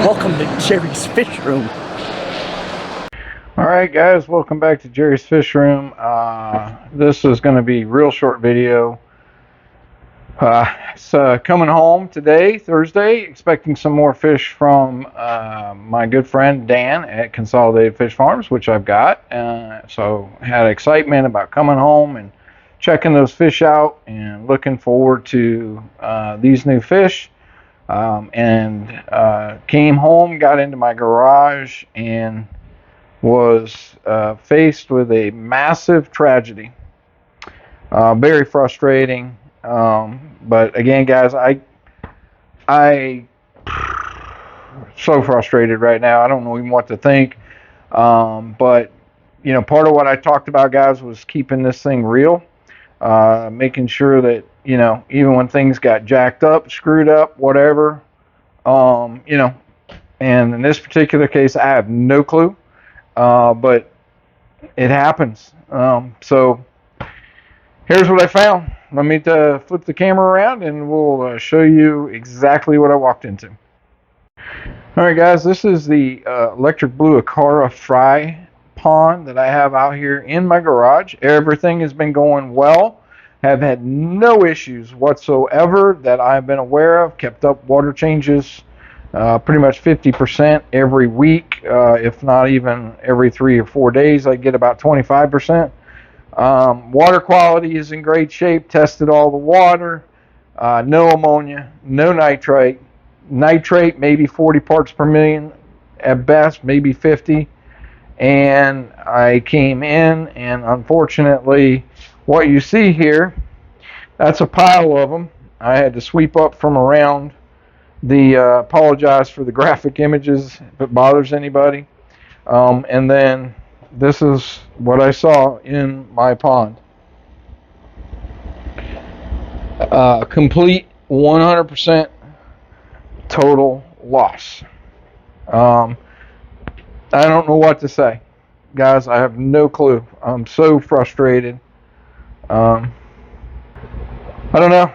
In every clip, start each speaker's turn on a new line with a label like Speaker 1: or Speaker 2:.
Speaker 1: Welcome to Jerry's Fish Room.
Speaker 2: Alright guys, welcome back to Jerry's Fish Room. This is going to be a real short video. Coming home today, Thursday, expecting some more fish from my good friend Dan at Consolidated Fish Farms, which I've got. So had excitement about coming home and checking those fish out and looking forward to these new fish. Came home, got into my garage, and was faced with a massive tragedy. Very frustrating. But again, guys, I so frustrated right now. I don't know even what to think. But you know, part of what I talked about, guys, was keeping this thing real, making sure that, you know, even when things got jacked up, screwed up, whatever, you know, and in this particular case, I have no clue, but it happens. So here's what I found. Let me flip the camera around and we'll show you exactly what I walked into. All right, guys, this is the electric blue Ochart fry pond that I have out here in my garage. Everything has been going well. Have had no issues whatsoever that I've been aware of. Kept up water changes pretty much 50% every week, if not even every 3 or 4 days. I get about 25%. Water quality is in great shape. Tested all the water. No ammonia, no nitrate. Nitrate maybe 40 parts per million at best, maybe 50. And I came in, and unfortunately, what you see here, that's a pile of them. I had to sweep up from around the, apologize for the graphic images if it bothers anybody. And then this is what I saw in my pond. Complete 100% total loss. I don't know what to say, guys. I have no clue. I'm so frustrated. I don't know.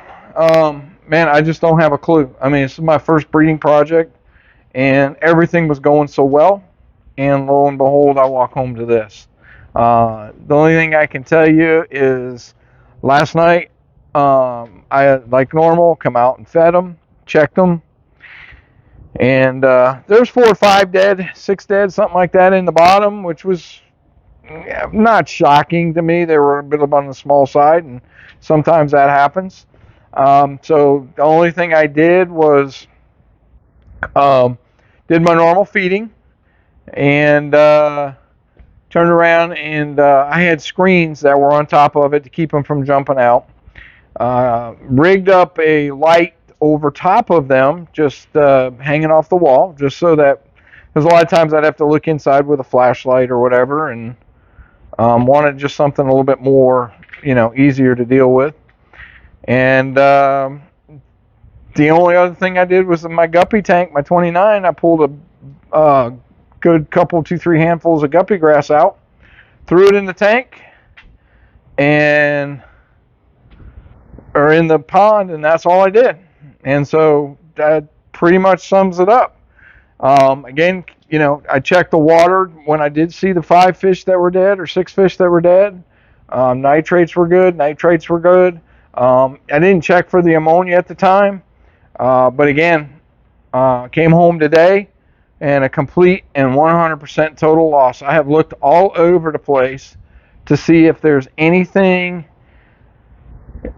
Speaker 2: Man, I just don't have a clue. I mean, this is my first breeding project, and everything was going so well, and lo and behold, I walk home to this. The only thing I can tell you is last night, I, like normal, come out and fed them, checked them, and there's 4 or 5 dead, 6 dead, something like that in the bottom, which was not shocking to me. They were a bit on the small side, and sometimes that happens. So the only thing I did was did my normal feeding, and turned around, and I had screens that were on top of it to keep them from jumping out. Rigged up a light over top of them, just hanging off the wall, just so that, because a lot of times I'd have to look inside with a flashlight or whatever, and wanted just something a little bit more, you know, easier to deal with. And the only other thing I did was in my guppy tank, my 29, I pulled a good couple, 2-3 handfuls of guppy grass out, threw it in the tank, or in the pond, and that's all I did. And so that pretty much sums it up. Again, you know, I checked the water when I did see the 5 fish that were dead, or 6 fish that were dead. Nitrates were good. Nitrates were good. I didn't check for the ammonia at the time. But again, came home today, and a complete and 100% total loss. I have looked all over the place to see if there's anything,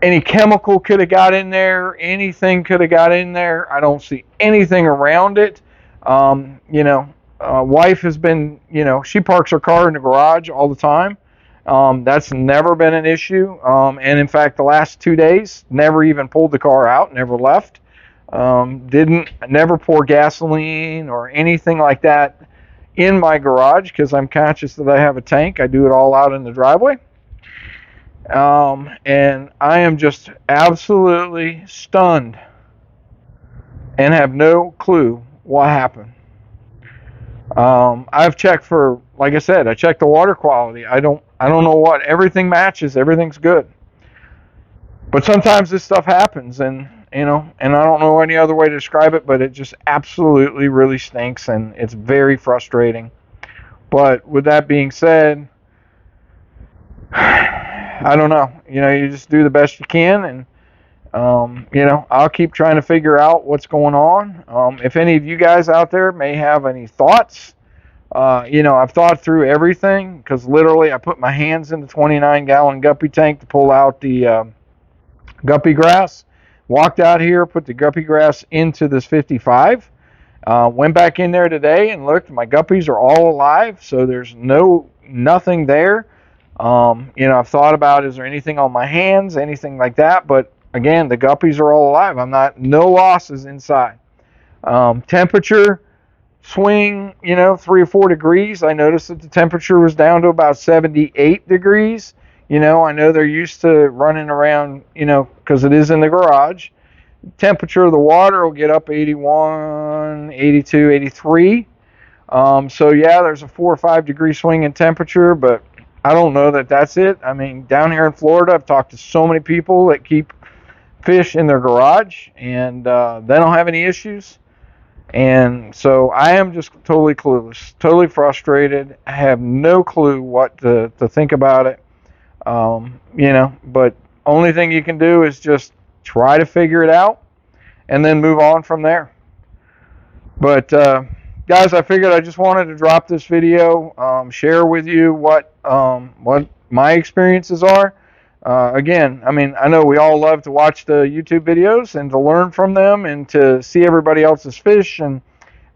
Speaker 2: any chemical could have got in there, anything could have got in there. I don't see anything around it. You know, wife has been, you know, she parks her car in the garage all the time. That's never been an issue. And in fact, the last 2 days, never even pulled the car out, never left. Never pour gasoline or anything like that in my garage, because I'm conscious that I have a tank. I do it all out in the driveway. And I am just absolutely stunned and have no clue what happened. I've checked for, like I said, I checked the water quality. I don't know what, everything matches, everything's good. But sometimes this stuff happens, and and I don't know any other way to describe it, but it just absolutely really stinks, and it's very frustrating. But with that being said, I don't know. You just do the best you can, and I'll keep trying to figure out what's going on. If any of you guys out there may have any thoughts, I've thought through everything because literally I put my hands in the 29-gallon guppy tank to pull out the guppy grass. Walked out here, put the guppy grass into this 55. Went back in there today and looked. My guppies are all alive, so there's nothing there. I've thought about, is there anything on my hands, anything like that, but again, the guppies are all alive. No losses inside. Temperature swing, 3 or 4 degrees. I noticed that the temperature was down to about 78 degrees. I know they're used to running around, because it is in the garage. Temperature of the water will get up 81, 82, 83. So yeah, there's a 4 or 5 degree swing in temperature, but I don't know that that's it. I mean, down here in Florida, I've talked to so many people that keep fish in their garage, and they don't have any issues. And so I am just totally clueless, totally frustrated. I have no clue what to think about it. But only thing you can do is just try to figure it out and then move on from there. But guys, I figured I just wanted to drop this video, share with you what my experiences are. Again, I mean, I know we all love to watch the YouTube videos and to learn from them and to see everybody else's fish and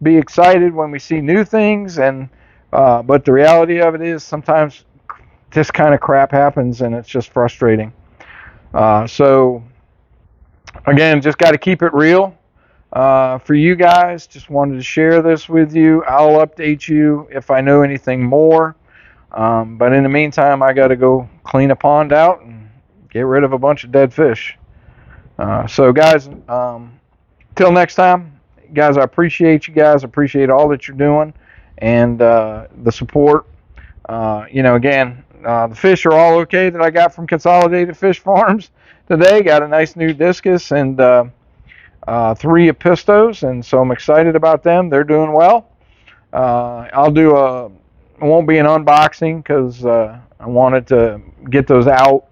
Speaker 2: be excited when we see new things. And but the reality of it is sometimes this kind of crap happens and it's just frustrating. So again, just got to keep it real. For you guys, just wanted to share this with you. I'll update you if I know anything more. But in the meantime, I got to go clean a pond out and get rid of a bunch of dead fish. So guys, till next time, guys, I appreciate you guys. Appreciate all that you're doing and the support. Again, the fish are all okay that I got from Consolidated Fish Farms today. Got a nice new discus and 3 Epistos, and so I'm excited about them. They're doing well. It won't be an unboxing because I wanted to get those out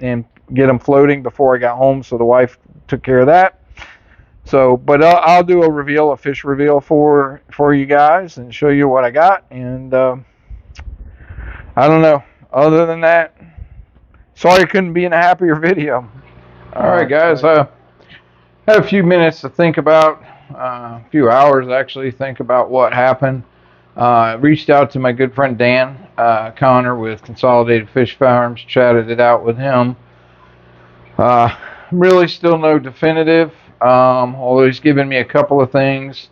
Speaker 2: and get them floating before I got home, so the wife took care of that. So, but I'll do a fish reveal for you guys and show you what I got. And I don't know. Other than that, sorry I couldn't be in a happier video. All right, guys. Had a few minutes to think about, a few hours actually, think about what happened. Reached out to my good friend Dan Connor with Consolidated Fish Farms, chatted it out with him. Really still no definitive, although he's given me a couple of things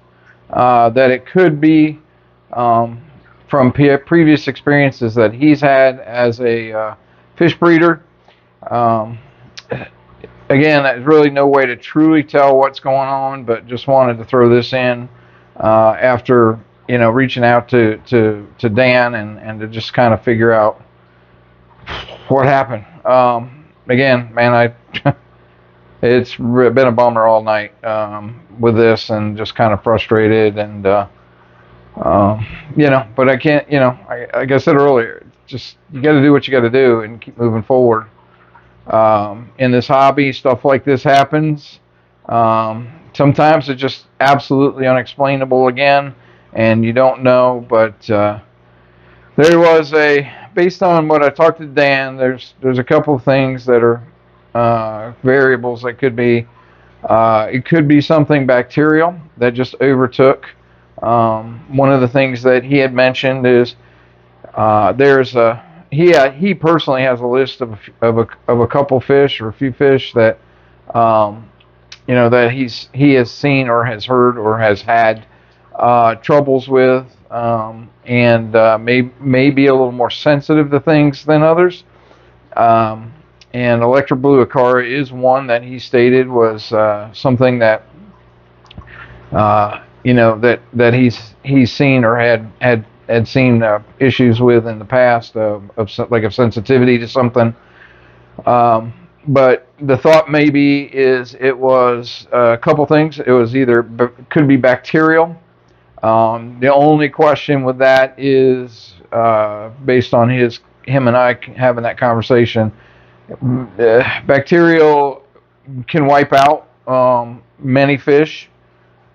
Speaker 2: that it could be from previous experiences that he's had as a fish breeder. Again, there's really no way to truly tell what's going on, but just wanted to throw this in after reaching out to Dan and to just kind of figure out what happened. Again, man, it's been a bummer all night with this and just kind of frustrated and but I can't, like I said earlier, just you got to do what you got to do and keep moving forward. In this hobby, stuff like this happens. Sometimes it's just absolutely unexplainable again, and you don't know. But there was based on what I talked to Dan, there's a couple of things that are variables that could be. It could be something bacterial that just overtook. One of the things that he had mentioned is he personally has a list of a couple fish or a few fish that that he has seen or has heard or has had troubles with, and may be a little more sensitive to things than others. And electric blue acara is one that he stated was something that that he's seen or had seen issues with in the past of sensitivity to something. but the thought maybe is it was a couple things. It was either could be bacterial. The only question with that is based on him and I having that conversation. Bacterial can wipe out many fish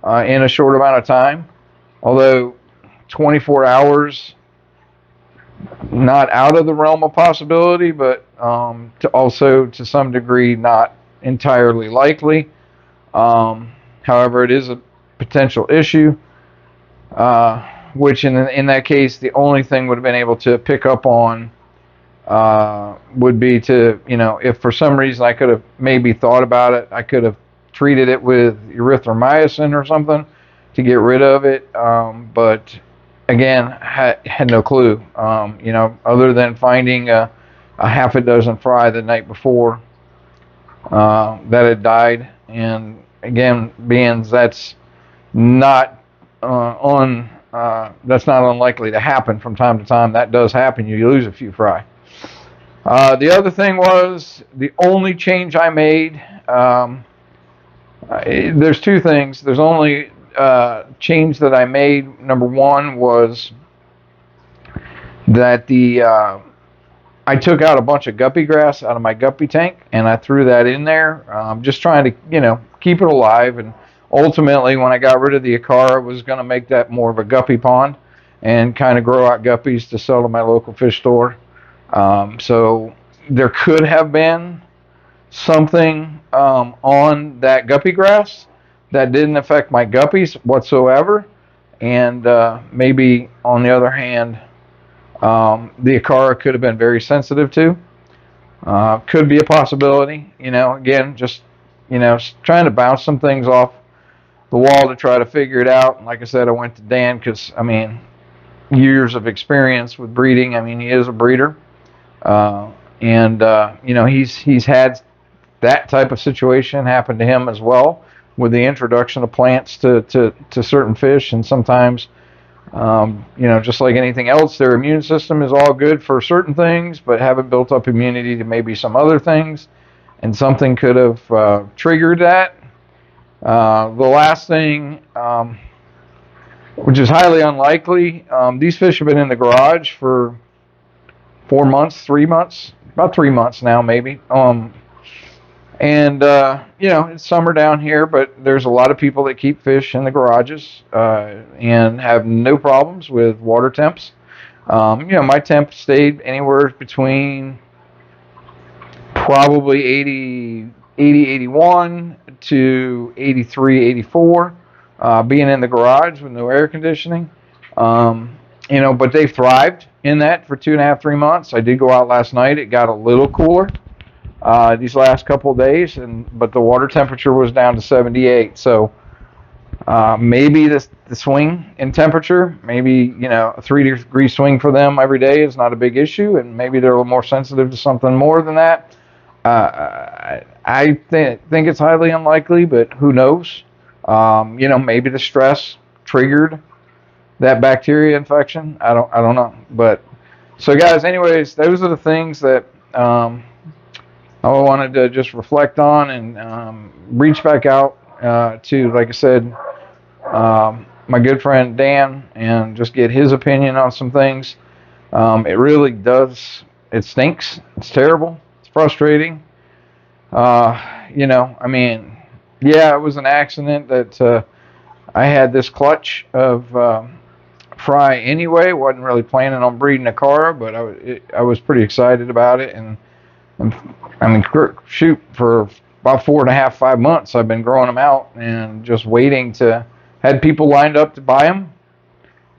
Speaker 2: in a short amount of time. Although 24 hours, not out of the realm of possibility, but also to some degree not entirely likely. However, it is a potential issue, which in that case, the only thing would have been able to pick up on would be to, if for some reason I could have maybe thought about it, I could have treated it with erythromycin or something to get rid of it. But again, had no clue, other than finding a half a dozen fry the night before that had died. And again, being that's not that's not unlikely to happen from time to time. That does happen. You lose a few fry. The other thing was the only change I made. There's two things. There's only change that I made. Number one was that I took out a bunch of guppy grass out of my guppy tank and I threw that in there, just trying to keep it alive. And ultimately, when I got rid of the Acara, I was going to make that more of a guppy pond and kind of grow out guppies to sell to my local fish store. So there could have been something on that guppy grass that didn't affect my guppies whatsoever. And maybe, on the other hand, the Acara could have been very sensitive to. Could be a possibility. Again, just, trying to bounce some things off the wall to try to figure it out. And like I said, I went to Dan because, years of experience with breeding. He is a breeder. He's had that type of situation happen to him as well with the introduction of plants to certain fish. And sometimes, just like anything else, their immune system is all good for certain things, but haven't built up immunity to maybe some other things. And something could have triggered that. The last thing, which is highly unlikely, these fish have been in the garage for 4 months, 3 months, about 3 months now, maybe. It's summer down here, but there's a lot of people that keep fish in the garages and have no problems with water temps. My temp stayed anywhere between probably 80, 81 to 83, 84, being in the garage with no air conditioning. But they've thrived in that for 2.5, 3 months. I did go out last night. It got a little cooler these last couple of days, but the water temperature was down to 78. So maybe the swing in temperature, maybe a 3-degree swing for them every day is not a big issue, and maybe they're a little more sensitive to something more than that. I think it's highly unlikely, but who knows? Maybe the stress triggered that bacteria infection. I don't know. But so guys, anyways, those are the things that I wanted to just reflect on and reach back out to, like I said, my good friend Dan, and just get his opinion on some things. It really does. It stinks. It's terrible. It's frustrating. It was an accident that I had this clutch of fry anyway. Wasn't really planning on breeding a Acara, but I was pretty excited about it. And for about 4.5, 5 months, I've been growing them out and just waiting had people lined up to buy them.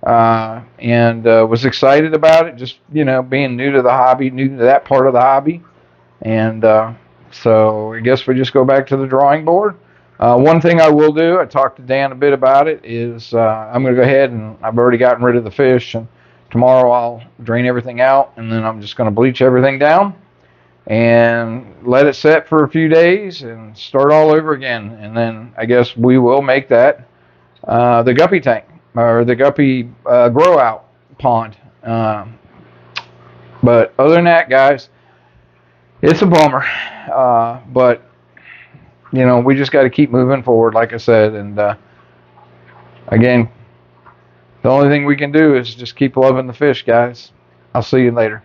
Speaker 2: Was excited about it, just, being new to the hobby, new to that part of the hobby. And so I guess we just go back to the drawing board. One thing I will do, I talked to Dan a bit about it, is I'm going to go ahead, and I've already gotten rid of the fish, and tomorrow I'll drain everything out, and then I'm just going to bleach everything down and let it set for a few days and start all over again. And then I guess we will make that the guppy tank, or the guppy grow out pond. But other than that, guys, It's a bummer, but you know, we just got to keep moving forward, like I said. And again, the only thing we can do is just keep loving the fish, guys. I'll see you later.